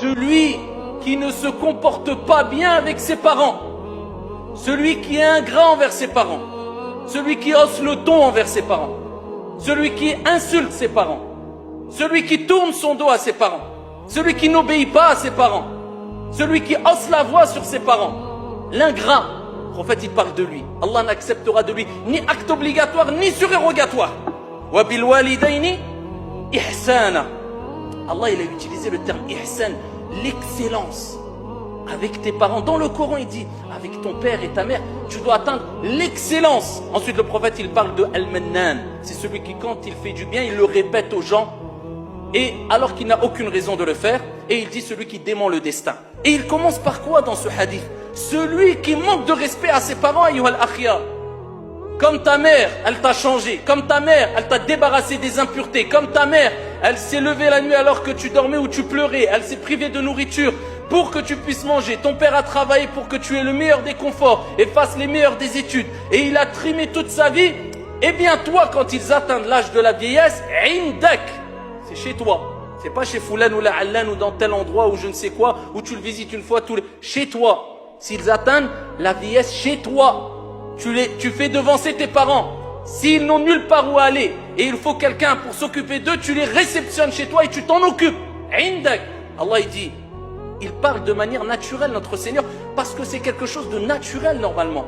Celui qui ne se comporte pas bien avec ses parents, celui qui est ingrat envers ses parents, celui qui hausse le ton envers ses parents, celui qui insulte ses parents, celui qui tourne son dos à ses parents, celui qui n'obéit pas à ses parents, celui qui hausse la voix sur ses parents, l'ingrat, le prophète il parle de lui. Allah n'acceptera de lui ni acte obligatoire ni surérogatoire. Wa bil walidayni ihsana. Allah il a utilisé le terme ihsan, l'excellence avec tes parents. Dans le Coran il dit avec ton père et ta mère tu dois atteindre l'excellence. Ensuite le prophète il parle de al-mannan, c'est celui qui quand il fait du bien il le répète aux gens et alors qu'il n'a aucune raison de le faire, et il dit celui qui dément le destin. Et il commence par quoi dans ce hadith? Celui qui manque de respect à ses parents, ayyuhal akhya. Comme ta mère, elle t'a changé. Comme ta mère, elle t'a débarrassé des impuretés. Comme ta mère, elle s'est levée la nuit alors que tu dormais ou tu pleurais. Elle s'est privée de nourriture pour que tu puisses manger. Ton père a travaillé pour que tu aies le meilleur des conforts et fasses les meilleures des études. Et il a trimé toute sa vie. Eh bien toi, quand ils atteignent l'âge de la vieillesse, indak, c'est chez toi. C'est pas chez Foulan ou la Allan ou dans tel endroit ou je ne sais quoi, où tu le visites une fois tous les... Chez toi. S'ils atteignent la vieillesse chez toi, tu fais devancer tes parents. S'ils n'ont nulle part où aller et il faut quelqu'un pour s'occuper d'eux, tu les réceptionnes chez toi et tu t'en occupes. Indak. Allah il dit, il parle de manière naturelle notre Seigneur parce que c'est quelque chose de naturel normalement.